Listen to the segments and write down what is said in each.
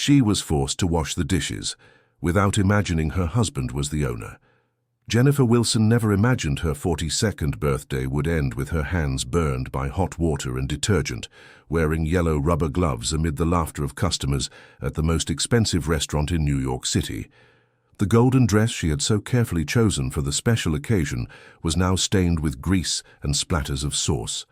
She was forced to wash the dishes, without imagining her husband was the owner. Jennifer Wilson never imagined her 42nd birthday would end with her hands burned by hot water and detergent, wearing yellow rubber gloves amid the laughter of customers at the most expensive restaurant in New York City. The golden dress she had so carefully chosen for the special occasion was now stained with grease and splatters of sauce.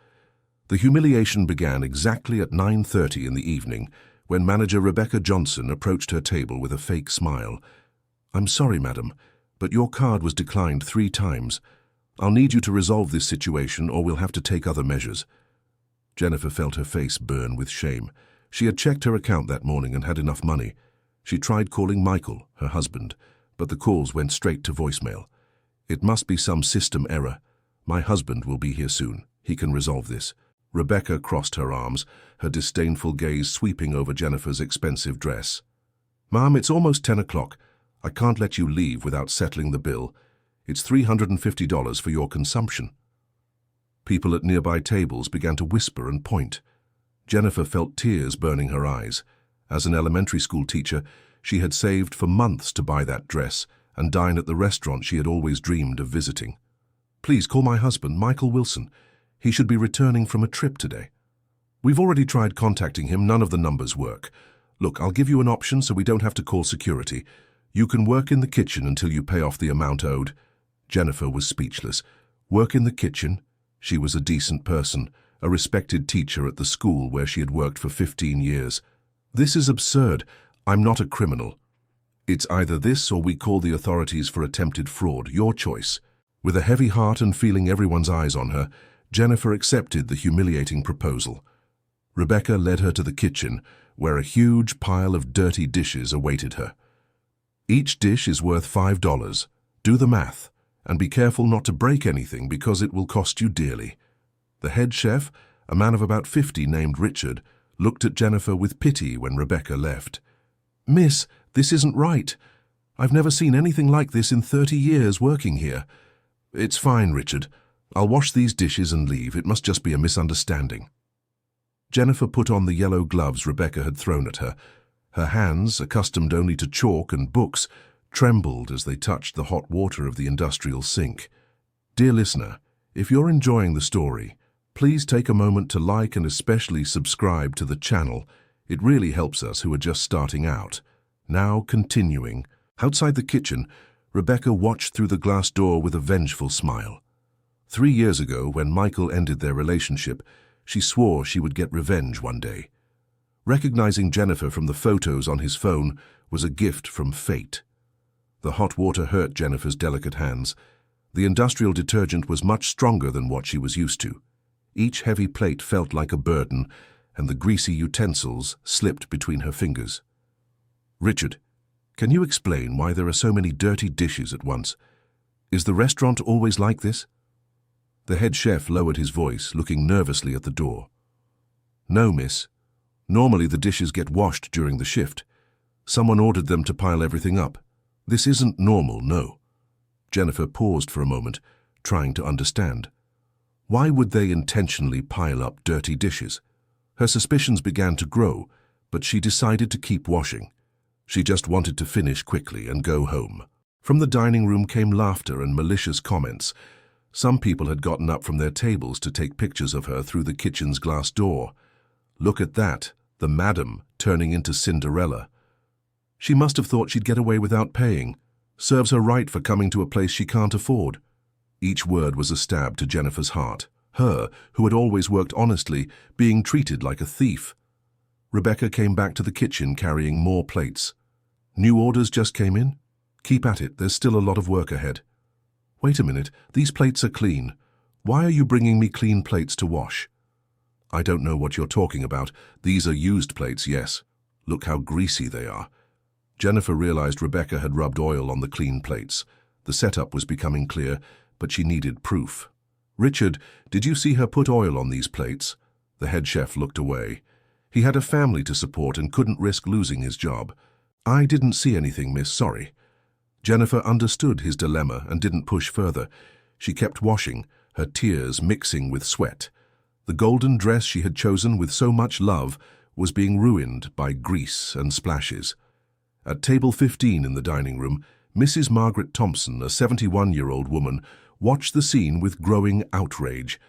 The humiliation began exactly at 9:30 in the evening, when manager Rebecca Johnson approached her table with a fake smile. "I'm sorry, madam, but your card was declined 3 times. I'll need you to resolve this situation or we'll have to take other measures." Jennifer felt her face burn with shame. She had checked her account that morning and had enough money. She tried calling Michael, her husband, but the calls went straight to voicemail. "It must be some system error. My husband will be here soon. He can resolve this." Rebecca crossed her arms, her disdainful gaze sweeping over Jennifer's expensive dress. "Ma'am, it's almost 10 o'clock. I can't let you leave without settling the bill. It's $350 for your consumption." People at nearby tables began to whisper and point. Jennifer felt tears burning her eyes. As an elementary school teacher, she had saved for months to buy that dress and dine at the restaurant she had always dreamed of visiting. "Please call my husband, Michael Wilson. He should be returning from a trip today. We've already tried contacting him. None of the numbers work. Look, I'll give you an option so we don't have to call security. You can work in the kitchen until you pay off the amount owed." Jennifer was speechless. Work in the kitchen? She was a decent person, a respected teacher at the school where she had worked for 15 years. "This is absurd. I'm not a criminal. It's either this or we call the authorities for attempted fraud. Your choice." With a heavy heart and feeling everyone's eyes on her, Jennifer accepted the humiliating proposal. Rebecca led her to the kitchen, where a huge pile of dirty dishes awaited her. "Each dish is worth $5. Do the math, and be careful not to break anything because it will cost you dearly." The head chef, a man of about 50 named Richard, looked at Jennifer with pity when Rebecca left. "Miss, this isn't right. I've never seen anything like this in 30 years working here." "It's fine, Richard. I'll wash these dishes and leave. It must just be a misunderstanding." Jennifer put on the yellow gloves Rebecca had thrown at her. Her hands, accustomed only to chalk and books, trembled as they touched the hot water of the industrial sink. Dear listener, if you're enjoying the story, please take a moment to like and especially subscribe to the channel. It really helps us who are just starting out. Now continuing. Outside the kitchen, Rebecca watched through the glass door with a vengeful smile. 3 years ago, when Michael ended their relationship, she swore she would get revenge one day. Recognizing Jennifer from the photos on his phone was a gift from fate. The hot water hurt Jennifer's delicate hands. The industrial detergent was much stronger than what she was used to. Each heavy plate felt like a burden, and the greasy utensils slipped between her fingers. "Richard, can you explain why there are so many dirty dishes at once? Is the restaurant always like this?" The head chef lowered his voice, looking nervously at the door. "No, miss. Normally the dishes get washed during the shift. Someone ordered them to pile everything up. This isn't normal, no." Jennifer paused for a moment, trying to understand. Why would they intentionally pile up dirty dishes? Her suspicions began to grow, but she decided to keep washing. She just wanted to finish quickly and go home. From the dining room came laughter and malicious comments. Some people had gotten up from their tables to take pictures of her through the kitchen's glass door. "Look at that, the madam turning into Cinderella. She must have thought she'd get away without paying. Serves her right for coming to a place she can't afford." Each word was a stab to Jennifer's heart. Her, who had always worked honestly, being treated like a thief. Rebecca came back to the kitchen carrying more plates. "New orders just came in? Keep at it, there's still a lot of work ahead." "Wait a minute, these plates are clean. Why are you bringing me clean plates to wash?" "I don't know what you're talking about. These are used plates, yes. Look how greasy they are." Jennifer realized Rebecca had rubbed oil on the clean plates. The setup was becoming clear, but she needed proof. "Richard, did you see her put oil on these plates?" The head chef looked away. He had a family to support and couldn't risk losing his job. "I didn't see anything, miss, sorry." Jennifer understood his dilemma and didn't push further. She kept washing, her tears mixing with sweat. The golden dress she had chosen with so much love was being ruined by grease and splashes. At table 15 in the dining room, Mrs. Margaret Thompson, a 71-year-old woman, watched the scene with growing outrage.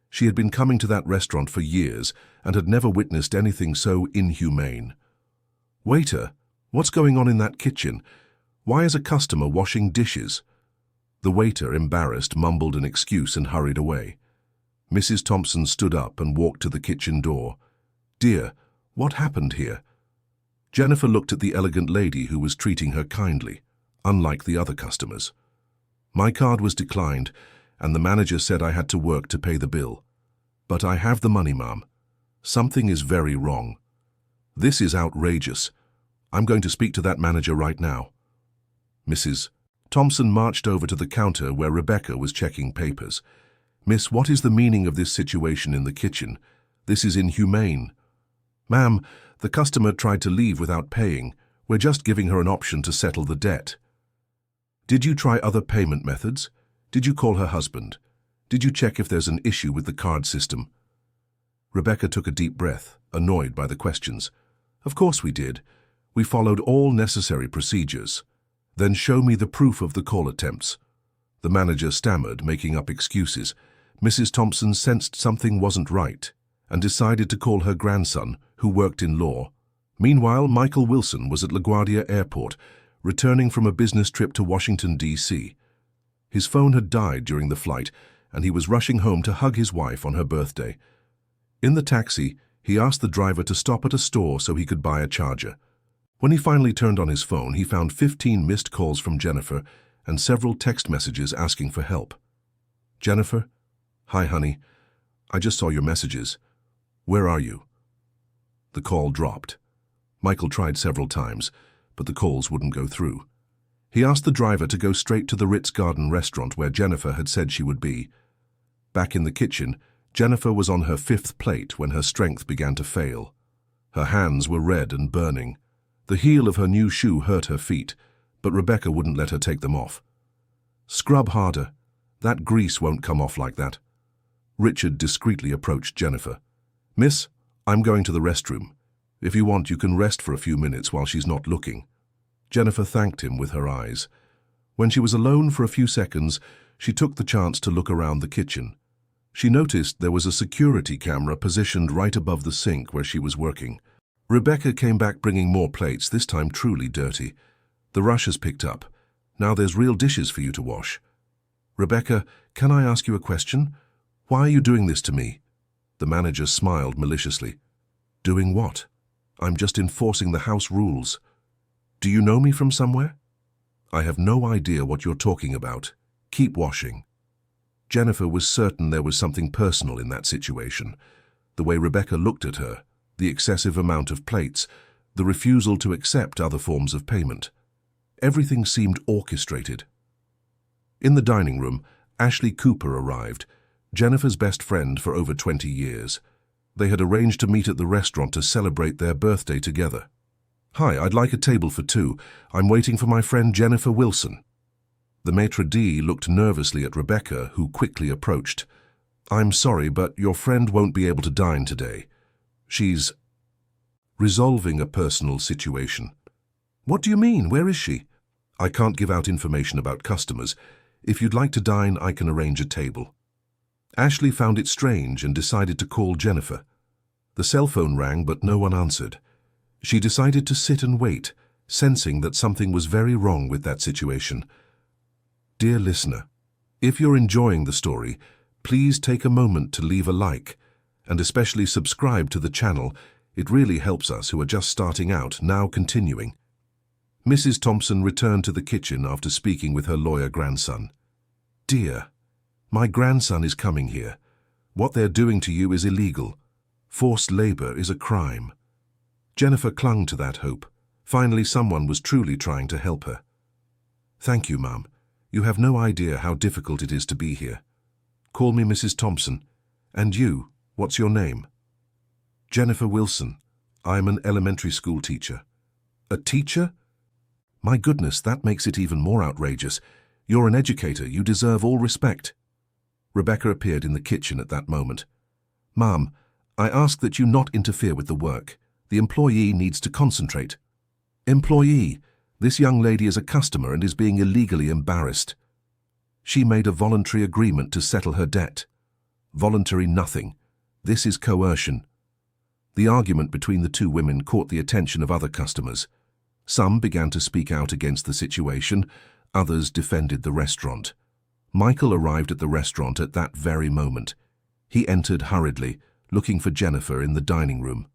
She had been coming to that restaurant for years and had never witnessed anything so inhumane. "Waiter, what's going on in that kitchen? Why is a customer washing dishes?" The waiter, embarrassed, mumbled an excuse and hurried away. Mrs. Thompson stood up and walked to the kitchen door. "Dear, what happened here?" Jennifer looked at the elegant lady who was treating her kindly, unlike the other customers. "My card was declined, and the manager said I had to work to pay the bill. But I have the money, ma'am. Something is very wrong. This is outrageous. I'm going to speak to that manager right now." Mrs. Thompson marched over to the counter where Rebecca was checking papers. "Miss, what is the meaning of this situation in the kitchen? This is inhumane." "Ma'am, the customer tried to leave without paying. We're just giving her an option to settle the debt." "Did you try other payment methods? Did you call her husband? Did you check if there's an issue with the card system?" Rebecca took a deep breath, annoyed by the questions. "Of course we did. We followed all necessary procedures." "Then show me the proof of the call attempts." The manager stammered, making up excuses. Mrs. Thompson sensed something wasn't right and decided to call her grandson, who worked in law. Meanwhile, Michael Wilson was at LaGuardia Airport, returning from a business trip to Washington, D.C. His phone had died during the flight, and he was rushing home to hug his wife on her birthday. In the taxi, he asked the driver to stop at a store so he could buy a charger. When he finally turned on his phone, he found 15 missed calls from Jennifer and several text messages asking for help. "Jennifer? Hi, honey. I just saw your messages. Where are you?" The call dropped. Michael tried several times, but the calls wouldn't go through. He asked the driver to go straight to the Ritz-Garden restaurant where Jennifer had said she would be. Back in the kitchen, Jennifer was on her 5th plate when her strength began to fail. Her hands were red and burning. The heel of her new shoe hurt her feet, but Rebecca wouldn't let her take them off. "Scrub harder. That grease won't come off like that." Richard discreetly approached Jennifer. "Miss, I'm going to the restroom. If you want, you can rest for a few minutes while she's not looking." Jennifer thanked him with her eyes. When she was alone for a few seconds, she took the chance to look around the kitchen. She noticed there was a security camera positioned right above the sink where she was working. Rebecca came back bringing more plates, this time truly dirty. "The rush has picked up. Now there's real dishes for you to wash." "Rebecca, can I ask you a question? Why are you doing this to me?" The manager smiled maliciously. "Doing what? I'm just enforcing the house rules. Do you know me from somewhere?" "I have no idea what you're talking about. Keep washing." Jennifer was certain there was something personal in that situation. The way Rebecca looked at her, the excessive amount of plates, the refusal to accept other forms of payment. Everything seemed orchestrated. In the dining room, Ashley Cooper arrived, Jennifer's best friend for over 20 years. They had arranged to meet at the restaurant to celebrate their birthday together. "Hi, I'd like a table for 2. I'm waiting for my friend Jennifer Wilson." The maitre d' looked nervously at Rebecca, who quickly approached. "I'm sorry, but your friend won't be able to dine today. She's resolving a personal situation." "What do you mean? Where is she?" "I can't give out information about customers. If you'd like to dine, I can arrange a table." Ashley found it strange and decided to call Jennifer. The cell phone rang, but no one answered. She decided to sit and wait, sensing that something was very wrong with that situation. Dear listener, if you're enjoying the story, please take a moment to leave a like, and especially subscribe to the channel. It really helps us who are just starting out. Now continuing. Mrs. Thompson returned to the kitchen after speaking with her lawyer grandson. "Dear, my grandson is coming here. What they're doing to you is illegal. Forced labor is a crime." Jennifer clung to that hope. Finally, someone was truly trying to help her. "Thank you, Mum. You have no idea how difficult it is to be here. Call me Mrs. Thompson. And you, what's your name?" "Jennifer Wilson. I'm an elementary school teacher." "A teacher? My goodness, that makes it even more outrageous. You're an educator. You deserve all respect." Rebecca appeared in the kitchen at that moment. "Ma'am, I ask that you not interfere with the work. The employee needs to concentrate. Employee, this young lady is a customer and is being illegally embarrassed. She made a voluntary agreement to settle her debt. Voluntary nothing. This is coercion. The argument between the two women caught the attention of other customers. Some began to speak out against the situation, others defended the restaurant. Michael arrived at the restaurant at that very moment. He entered hurriedly, looking for Jennifer in the dining room.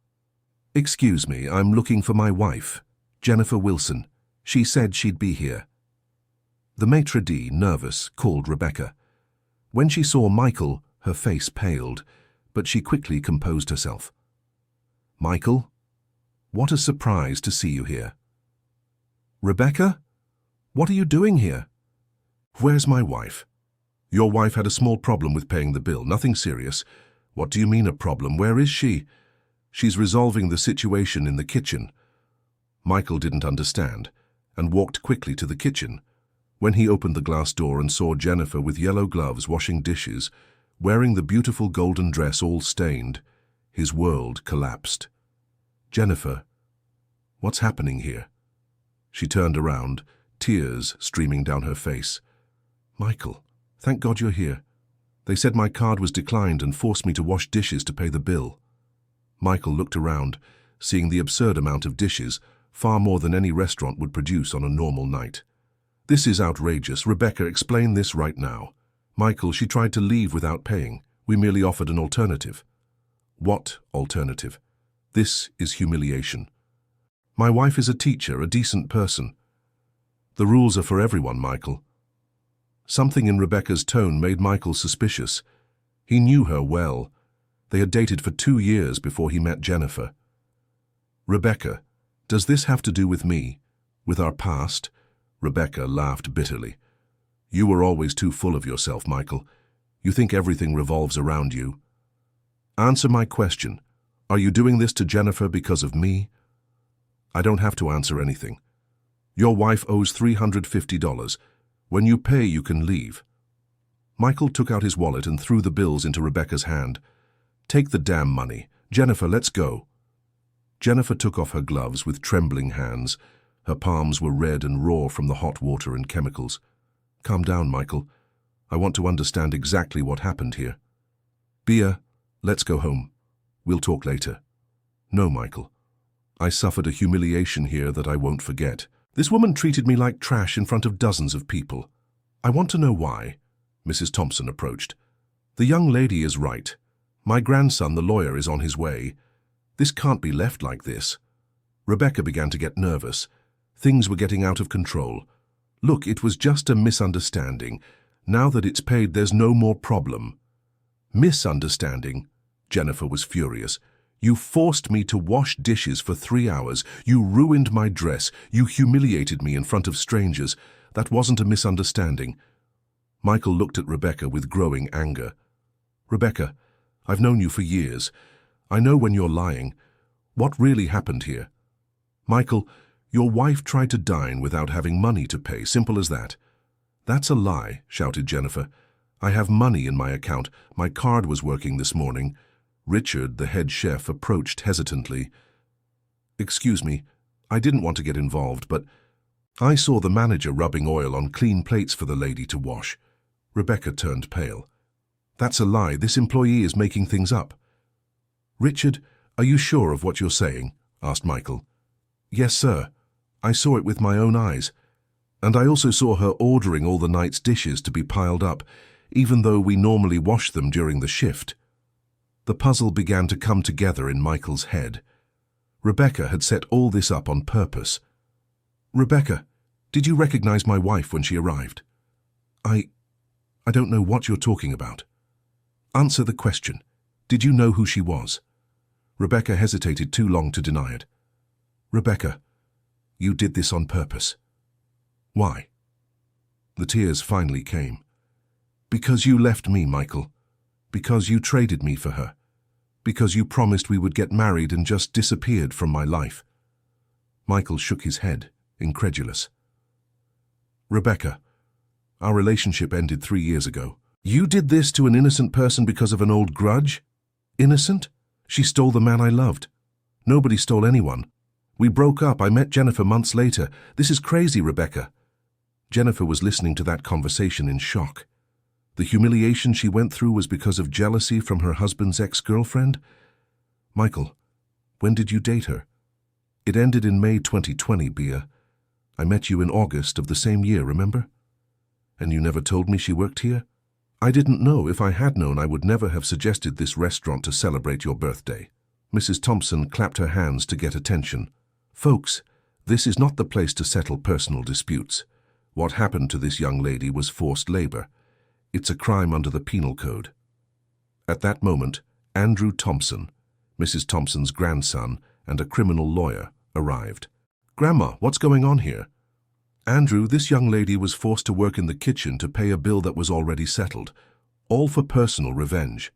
"Excuse me, I'm looking for my wife, Jennifer Wilson. She said she'd be here." The maitre d', nervous, called Rebecca. When she saw Michael, her face paled, but she quickly composed herself. "Michael, what a surprise to see you here." "Rebecca, what are you doing here?" "Where's my wife?" "Your wife had a small problem with paying the bill, nothing serious." "What do you mean a problem? Where is she?" "She's resolving the situation in the kitchen." Michael didn't understand and walked quickly to the kitchen. When he opened the glass door and saw Jennifer with yellow gloves washing dishes, wearing the beautiful golden dress all stained, his world collapsed. "Jennifer, what's happening here?" She turned around, tears streaming down her face. "Michael, thank God you're here. They said my card was declined and forced me to wash dishes to pay the bill." Michael looked around, seeing the absurd amount of dishes, far more than any restaurant would produce on a normal night. "This is outrageous. Rebecca, explain this right now." "Michael, she tried to leave without paying. We merely offered an alternative." "What alternative?" "This is humiliation." "My wife is a teacher, a decent person." "The rules are for everyone, Michael." Something in Rebecca's tone made Michael suspicious. He knew her well. They had dated for 2 years before he met Jennifer. "Rebecca, does this have to do with me? With our past?" Rebecca laughed bitterly. "You were always too full of yourself, Michael. You think everything revolves around you. Answer my question. Are you doing this to Jennifer because of me?" "I don't have to answer anything. Your wife owes $350. When you pay, you can leave." Michael took out his wallet and threw the bills into Rebecca's hand. "Take the damn money. Jennifer, let's go." Jennifer took off her gloves with trembling hands. Her palms were red and raw from the hot water and chemicals. "Calm down, Michael. I want to understand exactly what happened here." "Bia, let's go home. We'll talk later." "No, Michael. I suffered a humiliation here that I won't forget. This woman treated me like trash in front of dozens of people. I want to know why." Mrs. Thompson approached. "The young lady is right. My grandson, the lawyer, is on his way. This can't be left like this." Rebecca began to get nervous. Things were getting out of control. "Look, it was just a misunderstanding. Now that it's paid, there's no more problem." "Misunderstanding?" Jennifer was furious. "You forced me to wash dishes for 3 hours. You ruined my dress. You humiliated me in front of strangers. That wasn't a misunderstanding." Michael looked at Rebecca with growing anger. "Rebecca, I've known you for years. I know when you're lying. What really happened here?" "Michael, your wife tried to dine without having money to pay, simple as that." "That's a lie," shouted Jennifer. "I have money in my account. My card was working this morning." Richard, the head chef, approached hesitantly. "Excuse me, I didn't want to get involved, but I saw the manager rubbing oil on clean plates for the lady to wash." Rebecca turned pale. "That's a lie. This employee is making things up." "Richard, are you sure of what you're saying?" asked Michael. "Yes, sir. I saw it with my own eyes. And I also saw her ordering all the night's dishes to be piled up, even though we normally wash them during the shift." The puzzle began to come together in Michael's head. Rebecca had set all this up on purpose. "Rebecca, did you recognize my wife when she arrived?" I don't know what you're talking about." "Answer the question. Did you know who she was?" Rebecca hesitated too long to deny it. "Rebecca, you did this on purpose." "Why?" The tears finally came. "Because you left me, Michael. Because you traded me for her. Because you promised we would get married and just disappeared from my life." Michael shook his head, incredulous. "Rebecca, our relationship ended 3 years ago. You did this to an innocent person because of an old grudge? Innocent? She stole the man I loved. Nobody stole anyone. We broke up. I met Jennifer months later. This is crazy, Rebecca. Jennifer was listening to that conversation in shock. The humiliation she went through was because of jealousy from her husband's ex-girlfriend? Michael, when did you date her? It ended in May 2020, Bea. I met you in August of the same year, remember? And you never told me she worked here? I didn't know. If I had known, I would never have suggested this restaurant to celebrate your birthday. Mrs. Thompson clapped her hands to get attention. Folks, this is not the place to settle personal disputes. What happened to this young lady was forced labor. It's a crime under the penal code. At that moment, Andrew Thompson, Mrs. Thompson's grandson and a criminal lawyer, arrived. Grandma, what's going on here? Andrew, this young lady was forced to work in the kitchen to pay a bill that was already settled, all for personal revenge.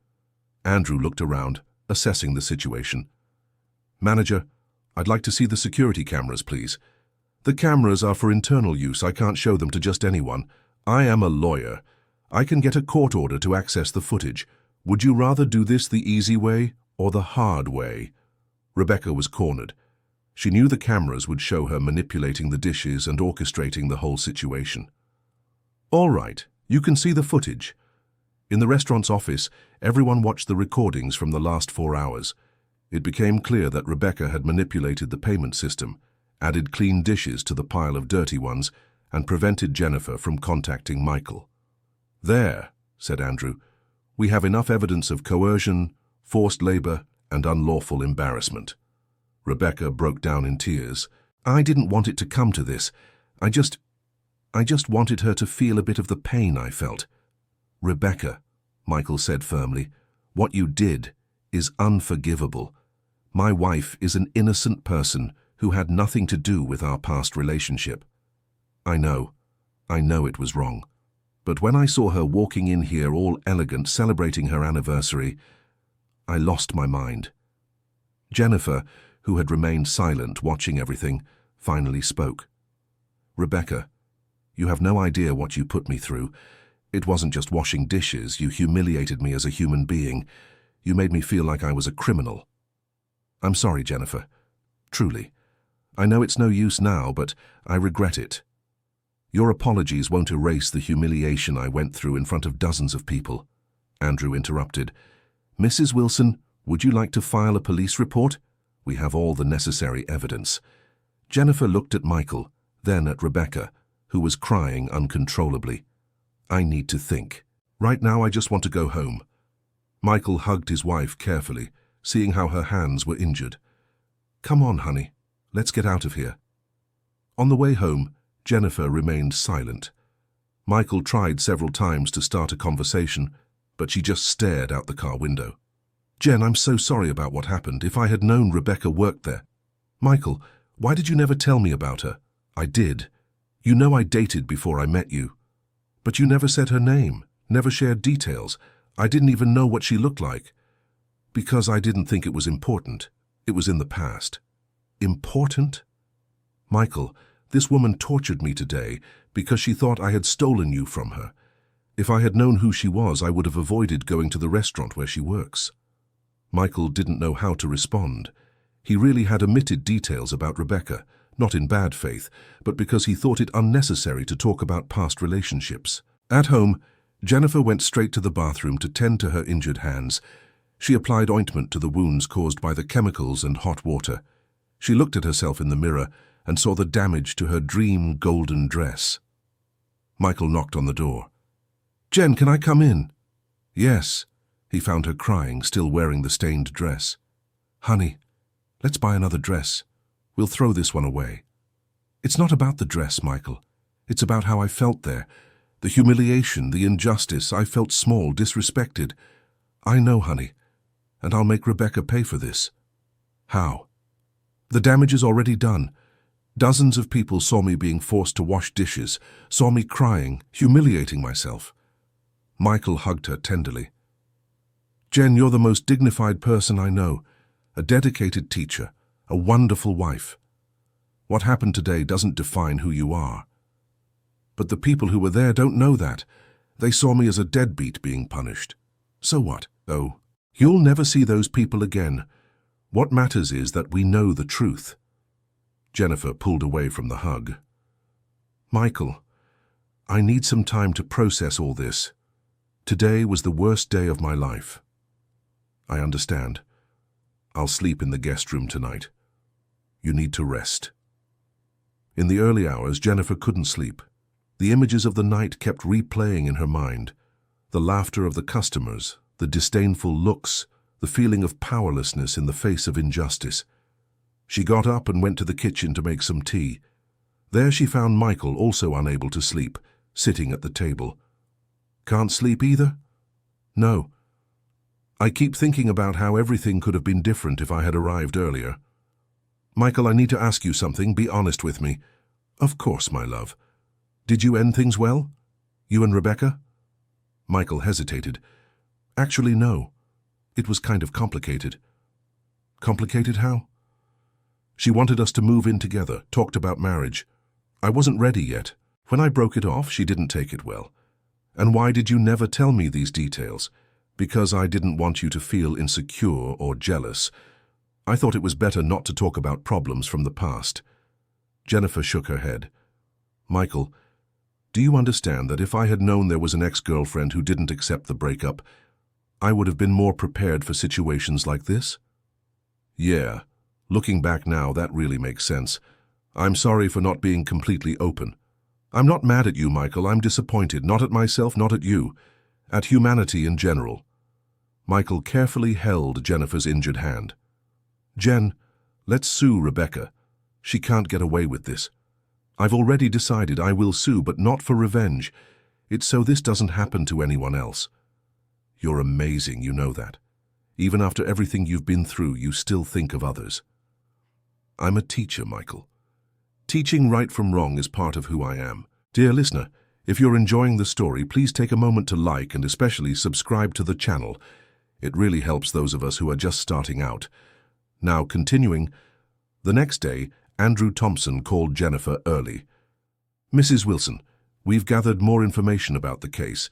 Andrew looked around, assessing the situation. Manager, I'd like to see the security cameras, please. The cameras are for internal use. I can't show them to just anyone. I am a lawyer. I can get a court order to access the footage. Would you rather do this the easy way or the hard way? Rebecca was cornered. She knew the cameras would show her manipulating the dishes and orchestrating the whole situation. All right, you can see the footage. In the restaurant's office, everyone watched the recordings from the last 4 hours. It became clear that Rebecca had manipulated the payment system, added clean dishes to the pile of dirty ones, and prevented Jennifer from contacting Michael. There, said Andrew, we have enough evidence of coercion, forced labor, and unlawful embarrassment. Rebecca broke down in tears. I didn't want it to come to this. I just wanted her to feel a bit of the pain I felt. Rebecca, Michael said firmly, what you did is unforgivable. My wife is an innocent person who had nothing to do with our past relationship. I know it was wrong. But when I saw her walking in here all elegant, celebrating her anniversary, I lost my mind. Jennifer, who had remained silent, watching everything, finally spoke. Rebecca, you have no idea what you put me through. It wasn't just washing dishes. You humiliated me as a human being. You made me feel like I was a criminal. I'm sorry, Jennifer. Truly. I know it's no use now, but I regret it. Your apologies won't erase the humiliation I went through in front of dozens of people. Andrew interrupted. Mrs. Wilson, would you like to file a police report? We have all the necessary evidence. Jennifer looked at Michael, then at Rebecca, who was crying uncontrollably. I need to think. Right now I just want to go home. Michael hugged his wife carefully, seeing how her hands were injured. Come on, honey. Let's get out of here. On the way home, Jennifer remained silent. Michael tried several times to start a conversation, but she just stared out the car window. Jen, I'm so sorry about what happened. If I had known Rebecca worked there. Michael, why did you never tell me about her? I did. You know I dated before I met you. But you never said her name, never shared details. I didn't even know what she looked like. Because I didn't think it was important. It was in the past. Important? Michael, this woman tortured me today because she thought I had stolen you from her. If I had known who she was, I would have avoided going to the restaurant where she works. Michael didn't know how to respond. He really had omitted details about Rebecca, not in bad faith, but because he thought it unnecessary to talk about past relationships. At home, Jennifer went straight to the bathroom to tend to her injured hands. She applied ointment to the wounds caused by the chemicals and hot water. She looked at herself in the mirror and saw the damage to her dream golden dress. Michael knocked on the door. Jen, can I come in? Yes. He found her crying, still wearing the stained dress. Honey, let's buy another dress. We'll throw this one away. It's not about the dress, Michael. It's about how I felt there. The humiliation, the injustice. I felt small, disrespected. I know, honey, and I'll make Rebecca pay for this. How? The damage is already done. Dozens of people saw me being forced to wash dishes, saw me crying, humiliating myself. Michael hugged her tenderly. Jen, you're the most dignified person I know, a dedicated teacher, a wonderful wife. What happened today doesn't define who you are. But the people who were there don't know that. They saw me as a deadbeat being punished. So what? Oh, you'll never see those people again. What matters is that we know the truth." Jennifer pulled away from the hug. "Michael, I need some time to process all this. Today was the worst day of my life." "I understand. I'll sleep in the guest room tonight. You need to rest." In the early hours, Jennifer couldn't sleep. The images of the night kept replaying in her mind. The laughter of the customers, the disdainful looks, the feeling of powerlessness in the face of injustice. She got up and went to the kitchen to make some tea. There she found Michael, also unable to sleep, sitting at the table. "Can't sleep either?" "No. I keep thinking about how everything could have been different if I had arrived earlier." "Michael, I need to ask you something. Be honest with me." "Of course, my love. Did you end things well? You and Rebecca?" Michael hesitated. "Actually, no. It was kind of complicated." "Complicated how?" "She wanted us to move in together, talked about marriage. I wasn't ready yet. When I broke it off, she didn't take it well." "And why did you never tell me these details?" "Because I didn't want you to feel insecure or jealous. I thought it was better not to talk about problems from the past." Jennifer shook her head. "Michael, do you understand that if I had known there was an ex-girlfriend who didn't accept the breakup, I would have been more prepared for situations like this?" "Yeah, looking back now, that really makes sense. I'm sorry for not being completely open. I'm not mad at you, Michael. I'm disappointed, not at myself, not at you, at humanity in general." Michael carefully held Jennifer's injured hand. "Jen, let's sue Rebecca. She can't get away with this. I've already decided I will sue, but not for revenge. It's so this doesn't happen to anyone else." "You're amazing, you know that. Even after everything you've been through, you still think of others." "I'm a teacher, Michael. Teaching right from wrong is part of who I am." Dear listener, if you're enjoying the story, please take a moment to like and especially subscribe to the channel. It really helps those of us who are just starting out. Now, continuing, the next day, Andrew Thompson called Jennifer early. "Mrs. Wilson, we've gathered more information about the case.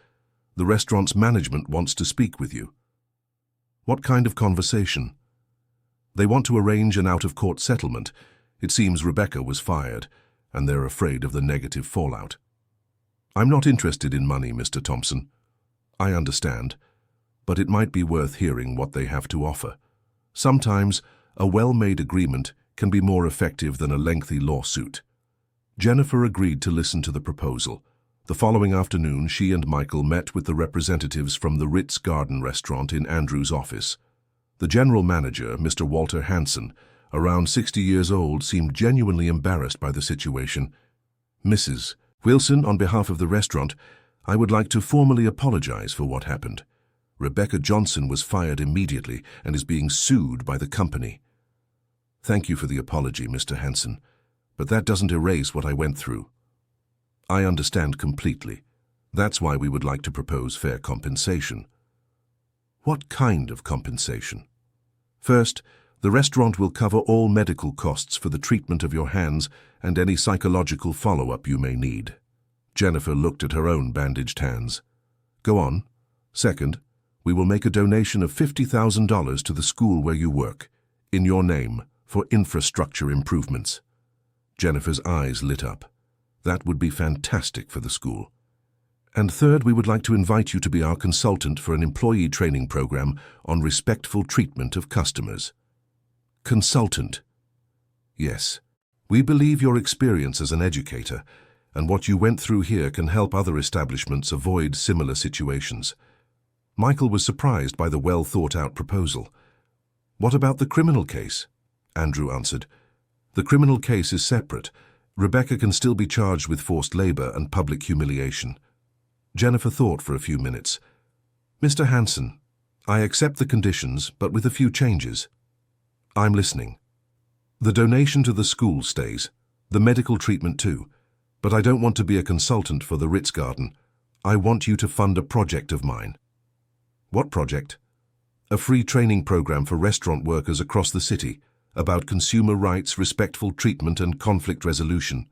The restaurant's management wants to speak with you." "What kind of conversation?" "They want to arrange an out-of-court settlement. It seems Rebecca was fired, and they're afraid of the negative fallout." "I'm not interested in money, Mr. Thompson." "I understand, but it might be worth hearing what they have to offer. Sometimes a well-made agreement can be more effective than a lengthy lawsuit." Jennifer agreed to listen to the proposal. The following afternoon, she and Michael met with the representatives from the Ritz Garden restaurant in Andrew's office. The general manager, Mr. Walter Hansen, around 60 years old, seemed genuinely embarrassed by the situation. "Mrs. Wilson, on behalf of the restaurant, I would like to formally apologize for what happened. Rebecca Johnson was fired immediately and is being sued by the company." "Thank you for the apology, Mr. Hansen, but that doesn't erase what I went through." "I understand completely. That's why we would like to propose fair compensation." "What kind of compensation?" "First, the restaurant will cover all medical costs for the treatment of your hands and any psychological follow-up you may need." Jennifer looked at her own bandaged hands. "Go on." "Second, we will make a donation of $50,000 to the school where you work, in your name, for infrastructure improvements." Jennifer's eyes lit up. That would be fantastic for the school. "And third, we would like to invite you to be our consultant for an employee training program on respectful treatment of customers." "Consultant?" "Yes. We believe your experience as an educator and what you went through here can help other establishments avoid similar situations." Michael was surprised by the well-thought-out proposal. "What about the criminal case?" Andrew answered. "The criminal case is separate. Rebecca can still be charged with forced labor and public humiliation." Jennifer thought for a few minutes. "Mr. Hansen, I accept the conditions, but with a few changes." "I'm listening." "The donation to the school stays, the medical treatment too, but I don't want to be a consultant for the Ritz Garden. I want you to fund a project of mine." "What project?" "A free training program for restaurant workers across the city, about consumer rights, respectful treatment, and conflict resolution."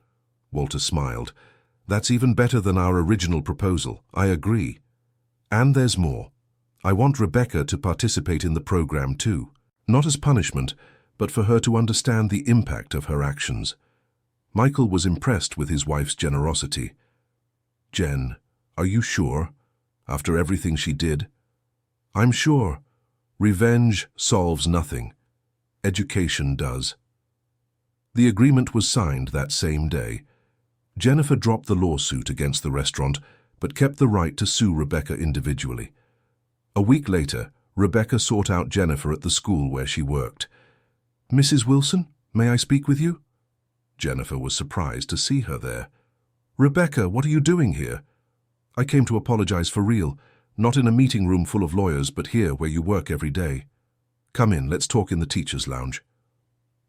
Walter smiled. "That's even better than our original proposal. I agree. And there's more. I want Rebecca to participate in the program too." not as punishment, but for her to understand the impact of her actions. Michael was impressed with his wife's generosity. "Jen, are you sure? After everything she did?" "I'm sure. Revenge solves nothing. Education does." The agreement was signed that same day. Jennifer dropped the lawsuit against the restaurant, but kept the right to sue Rebecca individually. A week later, Rebecca sought out Jennifer at the school where she worked. "Mrs. Wilson, may I speak with you?" Jennifer was surprised to see her there. "Rebecca, what are you doing here?" "I came to apologize for real, not in a meeting room full of lawyers, but here where you work every day. Come in, let's talk in the teacher's lounge."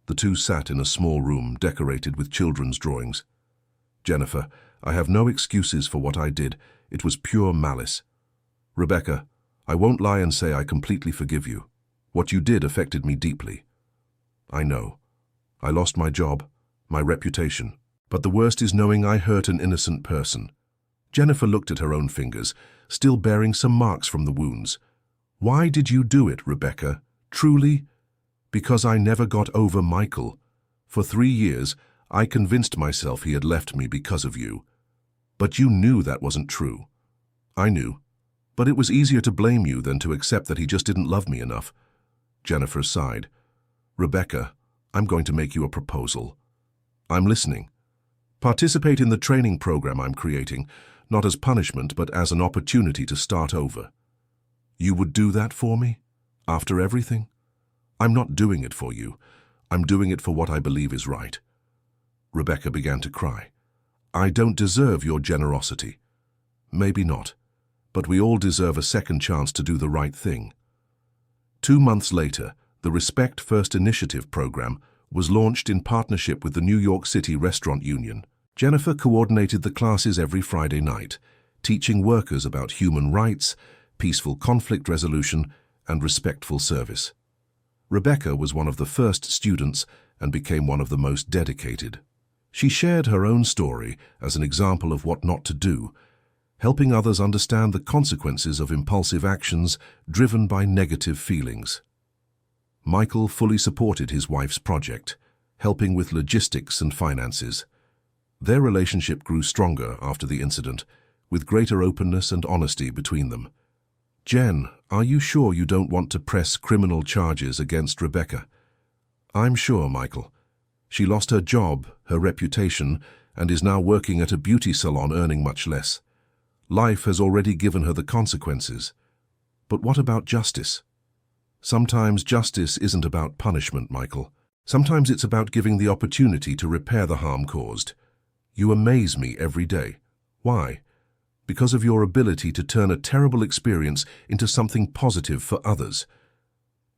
The two sat in a small room decorated with children's drawings. "Jennifer, I have no excuses for what I did. It was pure malice." "Rebecca, I won't lie and say I completely forgive you. What you did affected me deeply. I know. I lost my job, my reputation. But the worst is knowing I hurt an innocent person." Jennifer looked at her own fingers, still bearing some marks from the wounds. "Why did you do it, Rebecca? Truly?" "Because I never got over Michael. For 3 years, I convinced myself he had left me because of you. But you knew that wasn't true." "I knew. But it was easier to blame you than to accept that he just didn't love me enough." Jennifer sighed. "Rebecca, I'm going to make you a proposal." "I'm listening." "Participate in the training program I'm creating, not as punishment, but as an opportunity to start over." "You would do that for me? After everything?" "I'm not doing it for you. I'm doing it for what I believe is right." Rebecca began to cry. "I don't deserve your generosity." "Maybe not, but we all deserve a second chance to do the right thing." 2 months later, the Respect First Initiative program was launched in partnership with the New York City Restaurant Union. Jennifer coordinated the classes every Friday night, teaching workers about human rights, peaceful conflict resolution, and respectful service. Rebecca was one of the first students and became one of the most dedicated. She shared her own story as an example of what not to do, helping others understand the consequences of impulsive actions driven by negative feelings. Michael fully supported his wife's project, helping with logistics and finances. Their relationship grew stronger after the incident, with greater openness and honesty between them. "Jen, are you sure you don't want to press criminal charges against Rebecca?" "I'm sure, Michael. She lost her job, her reputation, and is now working at a beauty salon earning much less. Life has already given her the consequences. But what about justice?" "Sometimes justice isn't about punishment, Michael. Sometimes it's about giving the opportunity to repair the harm caused. You amaze me every day. Why? Because of your ability to turn a terrible experience into something positive for others."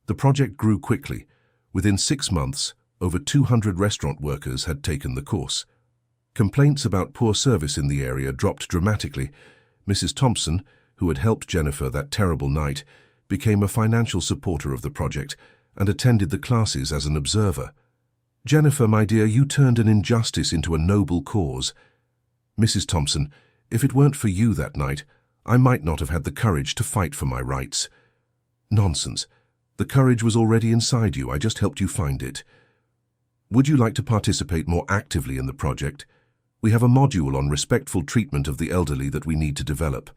The project grew quickly. Within 6 months, over 200 restaurant workers had taken the course. Complaints about poor service in the area dropped dramatically. Mrs. Thompson, who had helped Jennifer that terrible night, became a financial supporter of the project and attended the classes as an observer. "Jennifer, my dear, you turned an injustice into a noble cause." "Mrs. Thompson, if it weren't for you that night, I might not have had the courage to fight for my rights." "Nonsense. The courage was already inside you. I just helped you find it." "Would you like to participate more actively in the project? We have a module on respectful treatment of the elderly that we need to develop."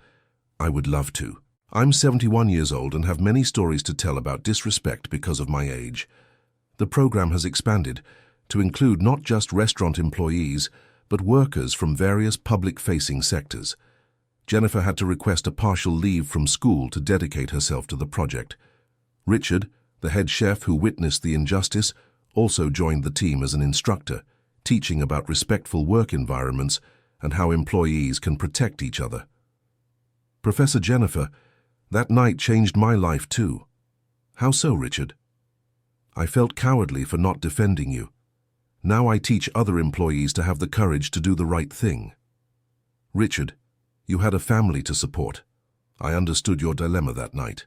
"I would love to. I'm 71 years old and have many stories to tell about disrespect because of my age." The program has expanded to include not just restaurant employees, but workers from various public-facing sectors. Jennifer had to request a partial leave from school to dedicate herself to the project. Richard, the head chef who witnessed the injustice, also joined the team as an instructor, teaching about respectful work environments and how employees can protect each other. "Professor Jennifer, that night changed my life too." "How so, Richard?" "I felt cowardly for not defending you. Now I teach other employees to have the courage to do the right thing." "Richard, you had a family to support. I understood your dilemma that night.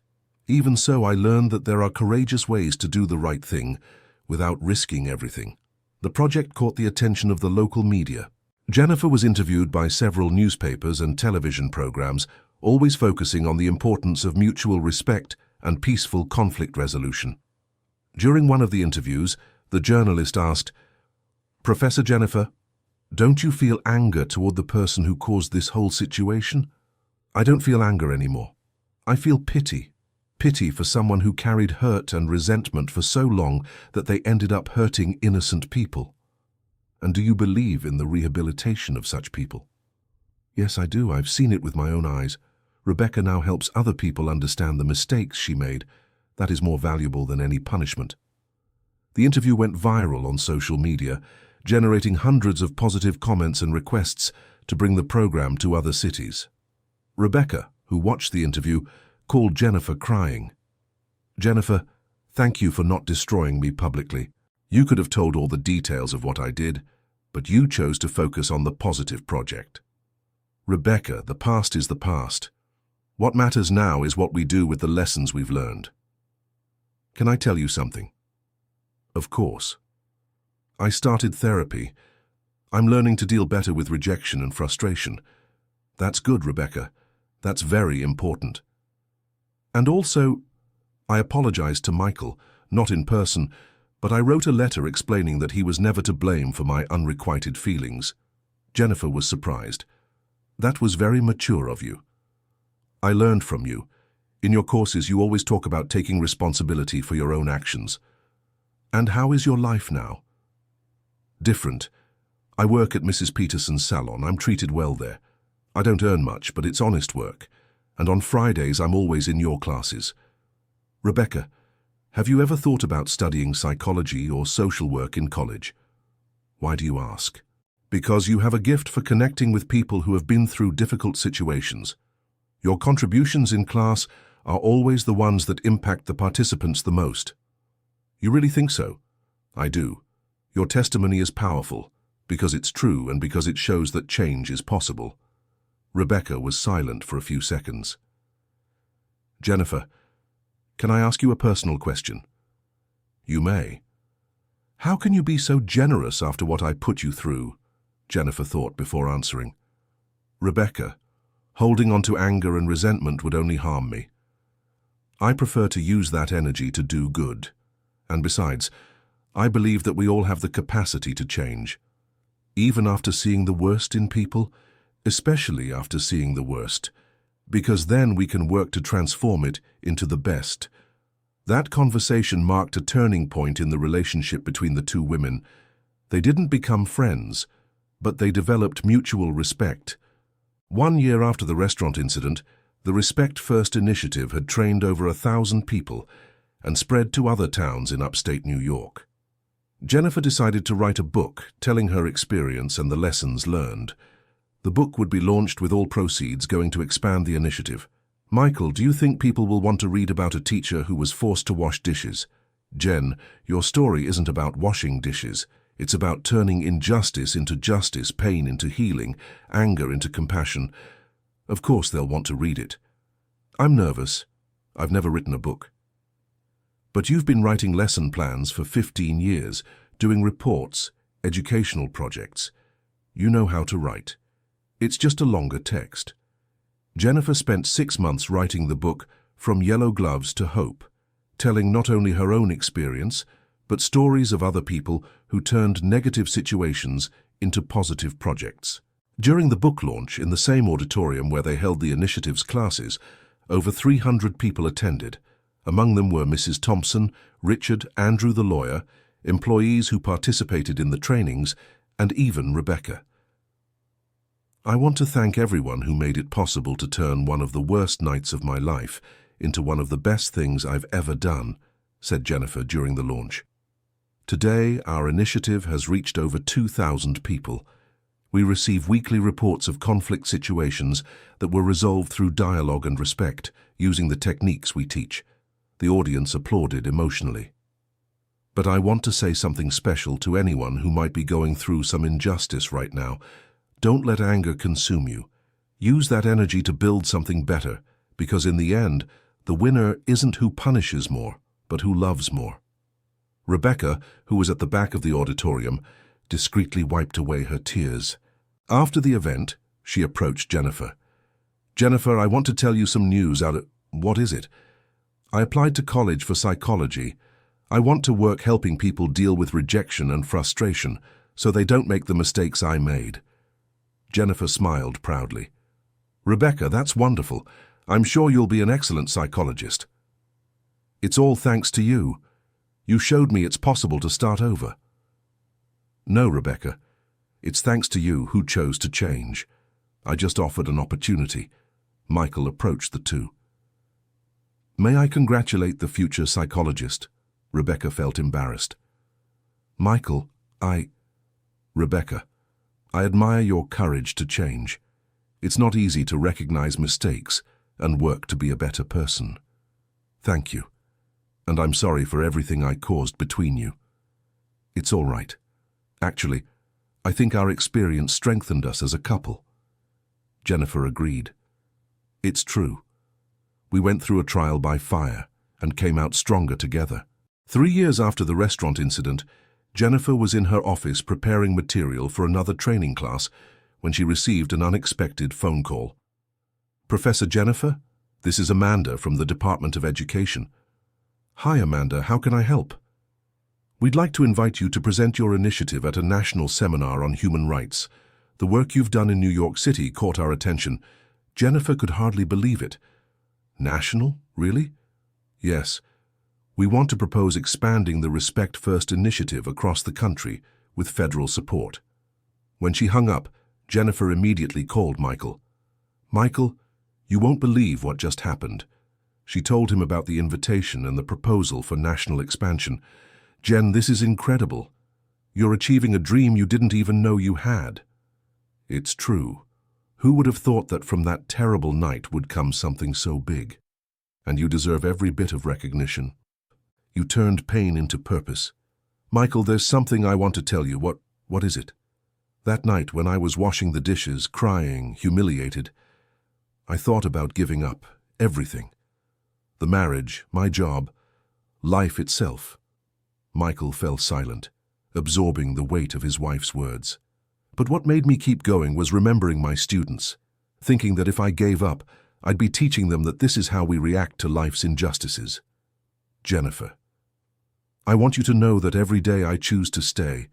Even so, I learned that there are courageous ways to do the right thing without risking everything." The project caught the attention of the local media. Jennifer was interviewed by several newspapers and television programs, always focusing on the importance of mutual respect and peaceful conflict resolution. During one of the interviews, the journalist asked, "Professor Jennifer, don't you feel anger toward the person who caused this whole situation?" "I don't feel anger anymore. I feel pity. Pity for someone who carried hurt and resentment for so long that they ended up hurting innocent people." "And do you believe in the rehabilitation of such people?" "Yes, I do. I've seen it with my own eyes. Rebecca now helps other people understand the mistakes she made. That is more valuable than any punishment." The interview went viral on social media, generating hundreds of positive comments and requests to bring the program to other cities. Rebecca, who watched the interview, called Jennifer crying. "Jennifer, thank you for not destroying me publicly. You could have told all the details of what I did, but you chose to focus on the positive project. Rebecca, the past is the past. What matters now is what we do with the lessons we've learned. Can I tell you something?" "Of course." "I started therapy. I'm learning to deal better with rejection and frustration." "That's good, Rebecca. That's very important." "And also, I apologized to Michael, not in person, but I wrote a letter explaining that he was never to blame for my unrequited feelings." Jennifer was surprised. "That was very mature of you." "I learned from you. In your courses, you always talk about taking responsibility for your own actions." "And how is your life now?" "Different. I work at Mrs. Peterson's salon. I'm treated well there. I don't earn much, but it's honest work. And on Fridays, I'm always in your classes." "Rebecca, have you ever thought about studying psychology or social work in college?" "Why do you ask?" "Because you have a gift for connecting with people who have been through difficult situations. Your contributions in class are always the ones that impact the participants the most." "You really think so?" "I do. Your testimony is powerful, because it's true and because it shows that change is possible." Rebecca was silent for a few seconds. "Jennifer, can I ask you a personal question?" "You may." "How can you be so generous after what I put you through?" Jennifer thought before answering. "Rebecca, holding on to anger and resentment would only harm me. I prefer to use that energy to do good. And besides, I believe that we all have the capacity to change. Even after seeing the worst in people, especially after seeing the worst, because then we can work to transform it into the best." That conversation marked a turning point in the relationship between the two women. They didn't become friends, but they developed mutual respect. 1 year after the restaurant incident, the Respect First initiative had trained over 1,000 people and spread to other towns in upstate New York. Jennifer decided to write a book telling her experience and the lessons learned. The book would be launched with all proceeds going to expand the initiative. "Michael, do you think people will want to read about a teacher who was forced to wash dishes?" "Jen, your story isn't about washing dishes. It's about turning injustice into justice, pain into healing, anger into compassion. Of course they'll want to read it." "I'm nervous. I've never written a book." "But you've been writing lesson plans for 15 years, doing reports, educational projects. You know how to write. It's just a longer text." Jennifer spent 6 months writing the book From Yellow Gloves to Hope, telling not only her own experience, but stories of other people who turned negative situations into positive projects. During the book launch, in the same auditorium where they held the initiative's classes, over 300 people attended. Among them were Mrs. Thompson, Richard, Andrew the lawyer, employees who participated in the trainings, and even Rebecca. "I want to thank everyone who made it possible to turn one of the worst nights of my life into one of the best things I've ever done," said Jennifer during the launch. "Today, our initiative has reached over 2,000 people. We receive weekly reports of conflict situations that were resolved through dialogue and respect, using the techniques we teach." The audience applauded emotionally. "But I want to say something special to anyone who might be going through some injustice right now. Don't let anger consume you. Use that energy to build something better, because in the end, the winner isn't who punishes more, but who loves more." Rebecca, who was at the back of the auditorium, discreetly wiped away her tears. After the event, she approached Jennifer. "Jennifer, I want to tell you some news out of..." "What is it?" "I applied to college for psychology. I want to work helping people deal with rejection and frustration so they don't make the mistakes I made. Jennifer smiled proudly. Rebecca, that's wonderful. I'm sure you'll be an excellent psychologist. It's all thanks to you. You showed me it's possible to start over. No, Rebecca. It's thanks to you who chose to change. I just offered an opportunity. Michael approached the two. May I congratulate the future psychologist? Rebecca felt embarrassed. Michael, Rebecca, I admire your courage to change. It's not easy to recognize mistakes and work to be a better person. Thank you. And I'm sorry for everything I caused between you. It's all right. Actually, I think our experience strengthened us as a couple. Jennifer agreed. It's true. We went through a trial by fire and came out stronger together. 3 years after the restaurant incident, Jennifer was in her office preparing material for another training class when she received an unexpected phone call. Professor Jennifer, this is Amanda from the Department of Education. Hi, Amanda, how can I help? We'd like to invite you to present your initiative at a national seminar on human rights. The work you've done in New York City caught our attention. Jennifer could hardly believe it. National? Really? Yes. We want to propose expanding the Respect First initiative across the country with federal support. When she hung up, Jennifer immediately called Michael. Michael, you won't believe what just happened. She told him about the invitation and the proposal for national expansion. Jen, this is incredible. You're achieving a dream you didn't even know you had. It's true. Who would have thought that from that terrible night would come something so big? And you deserve every bit of recognition. You turned pain into purpose. Michael, there's something I want to tell you. What is it? That night when I was washing the dishes, crying, humiliated, I thought about giving up everything. The marriage, my job, life itself. Michael fell silent, absorbing the weight of his wife's words. But what made me keep going was remembering my students, thinking that if I gave up, I'd be teaching them that this is how we react to life's injustices. Jennifer, I want you to know that every day I choose to stay,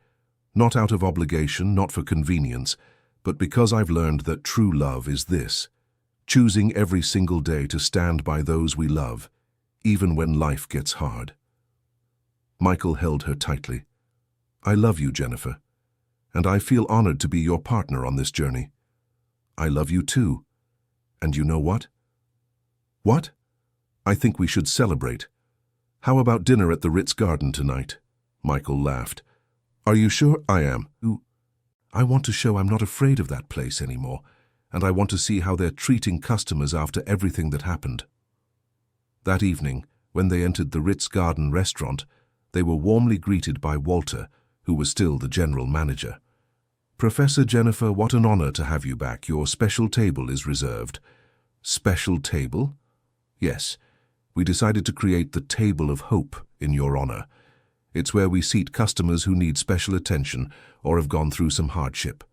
not out of obligation, not for convenience, but because I've learned that true love is this, choosing every single day to stand by those we love, even when life gets hard. Michael held her tightly. I love you, Jennifer, and I feel honored to be your partner on this journey. I love you too. And you know what? What? I think we should celebrate. How about dinner at the Ritz-Carlton tonight? Michael laughed. Are you sure? I am. I want to show I'm not afraid of that place anymore, and I want to see how they're treating customers after everything that happened. That evening, when they entered the Ritz-Carlton restaurant, they were warmly greeted by Walter, who was still the general manager. Professor Jennifer, what an honor to have you back. Your special table is reserved. Special table? Yes. We decided to create the Table of Hope in your honor. It's where we seat customers who need special attention or have gone through some hardship.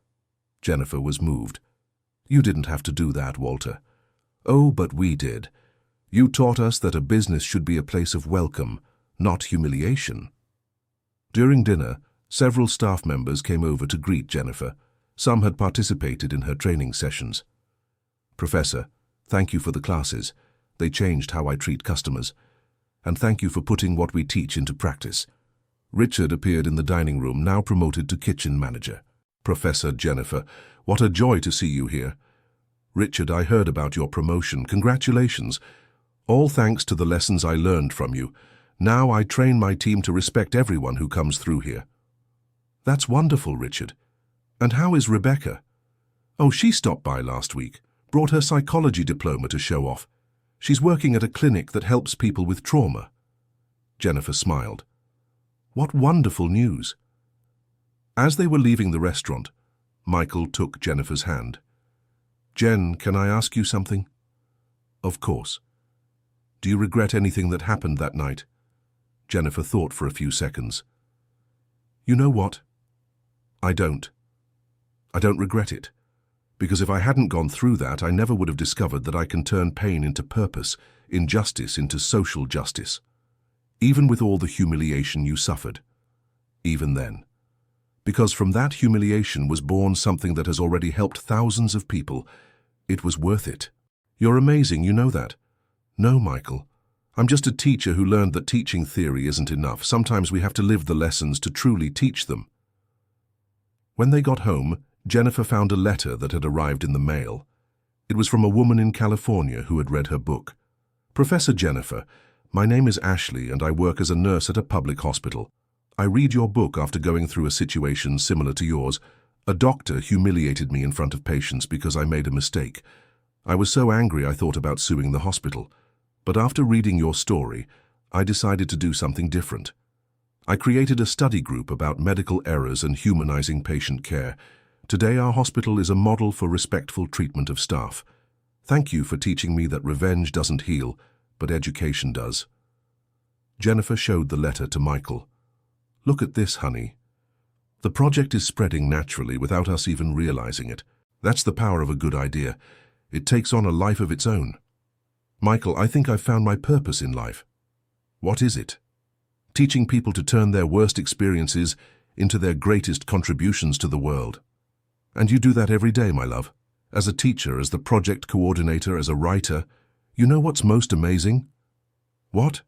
Jennifer was moved. You didn't have to do that, Walter. Oh, but we did. You taught us that a business should be a place of welcome, not humiliation. During dinner, several staff members came over to greet Jennifer. Some had participated in her training sessions. Professor, thank you for the classes. They changed how I treat customers. And thank you for putting what we teach into practice. Richard appeared in the dining room, now promoted to kitchen manager. Professor Jennifer, what a joy to see you here. Richard, I heard about your promotion. Congratulations. All thanks to the lessons I learned from you. Now I train my team to respect everyone who comes through here. That's wonderful, Richard. And how is Rebecca? Oh, she stopped by last week, brought her psychology diploma to show off. She's working at a clinic that helps people with trauma. Jennifer smiled. What wonderful news. As they were leaving the restaurant, Michael took Jennifer's hand. Jen, can I ask you something? Of course. Do you regret anything that happened that night? Jennifer thought for a few seconds. You know what? I don't. I don't regret it. Because if I hadn't gone through that, I never would have discovered that I can turn pain into purpose, injustice into social justice. even with all the humiliation you suffered. Even then. Because from that humiliation was born something that has already helped thousands of people. It was worth it. You're amazing, you know that. No, Michael. I'm just a teacher who learned that teaching theory isn't enough. Sometimes we have to live the lessons to truly teach them. When they got home, Jennifer found a letter that had arrived in the mail. It was from a woman in California who had read her book. Professor Jennifer, my name is Ashley and I work as a nurse at a public hospital. I read your book after going through a situation similar to yours. A doctor humiliated me in front of patients because I made a mistake. I was so angry I thought about suing the hospital. But after reading your story, I decided to do something different. I created a study group about medical errors and humanizing patient care. Today our hospital is a model for respectful treatment of staff. Thank you for teaching me that revenge doesn't heal, but education does. Jennifer showed the letter to Michael. Look at this, honey. The project is spreading naturally without us even realizing it. That's the power of a good idea. It takes on a life of its own. Michael, I think I've found my purpose in life. What is it? Teaching people to turn their worst experiences into their greatest contributions to the world. And you do that every day, my love. As a teacher, as the project coordinator, as a writer. You know what's most amazing? What?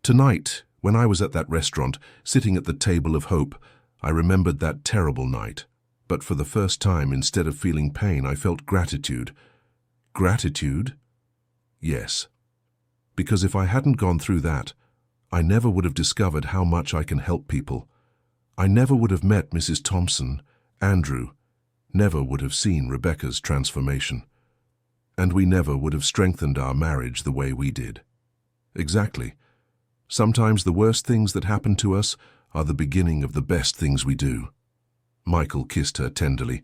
Tonight, when I was at that restaurant, sitting at the table of hope, I remembered that terrible night. But for the first time, instead of feeling pain, I felt gratitude. Gratitude? Yes. Because if I hadn't gone through that, I never would have discovered how much I can help people. I never would have met Mrs. Thompson, Andrew, never would have seen Rebecca's transformation. And we never would have strengthened our marriage the way we did. Exactly. Sometimes the worst things that happen to us are the beginning of the best things we do. Michael kissed her tenderly.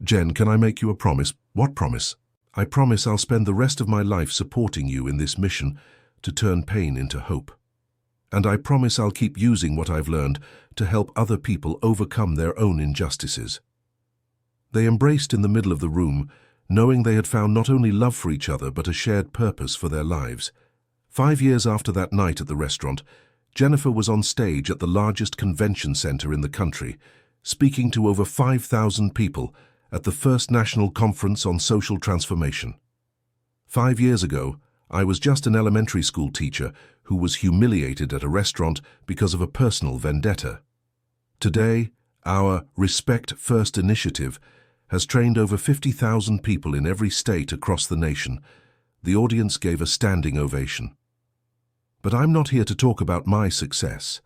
Jen, can I make you a promise? What promise? I promise I'll spend the rest of my life supporting you in this mission to turn pain into hope. And I promise I'll keep using what I've learned to help other people overcome their own injustices. They embraced in the middle of the room, knowing they had found not only love for each other but a shared purpose for their lives. 5 years after that night at the restaurant, Jennifer was on stage at the largest convention center in the country, speaking to over 5,000 people at the first National Conference on Social Transformation. 5 years ago, I was just an elementary school teacher who was humiliated at a restaurant because of a personal vendetta. Today, our Respect First initiative has trained over 50,000 people in every state across the nation. The audience gave a standing ovation. But I'm not here to talk about my success.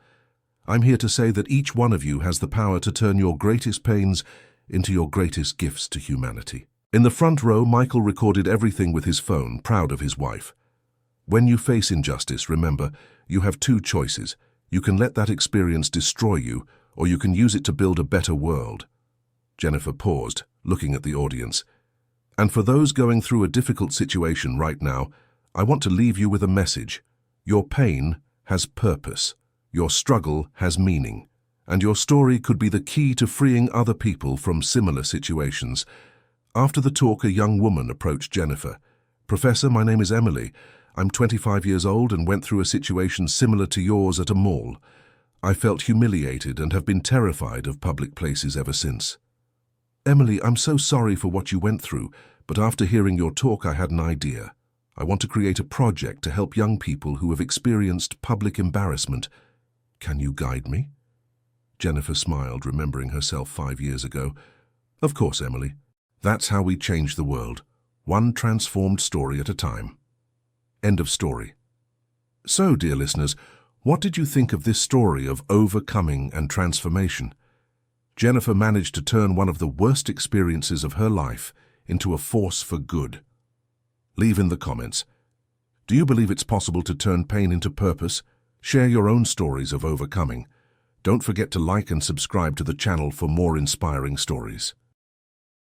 I'm here to say that each one of you has the power to turn your greatest pains into your greatest gifts to humanity. In the front row, Michael recorded everything with his phone, proud of his wife. When you face injustice, remember, you have two choices. You can let that experience destroy you, or you can use it to build a better world. Jennifer paused, looking at the audience. And for those going through a difficult situation right now, I want to leave you with a message. Your pain has purpose. Your struggle has meaning. And your story could be the key to freeing other people from similar situations. After the talk, a young woman approached Jennifer. Professor, my name is Emily. I'm 25 years old and went through a situation similar to yours at a mall. I felt humiliated and have been terrified of public places ever since. Emily, I'm so sorry for what you went through, but after hearing your talk, I had an idea. I want to create a project to help young people who have experienced public embarrassment. Can you guide me? Jennifer smiled, remembering herself 5 years ago. Of course, Emily. That's how we change the world. One transformed story at a time. End of story. So, dear listeners, what did you think of this story of overcoming and transformation? Jennifer managed to turn one of the worst experiences of her life into a force for good. Leave in the comments. Do you believe it's possible to turn pain into purpose? Share your own stories of overcoming. Don't forget to like and subscribe to the channel for more inspiring stories.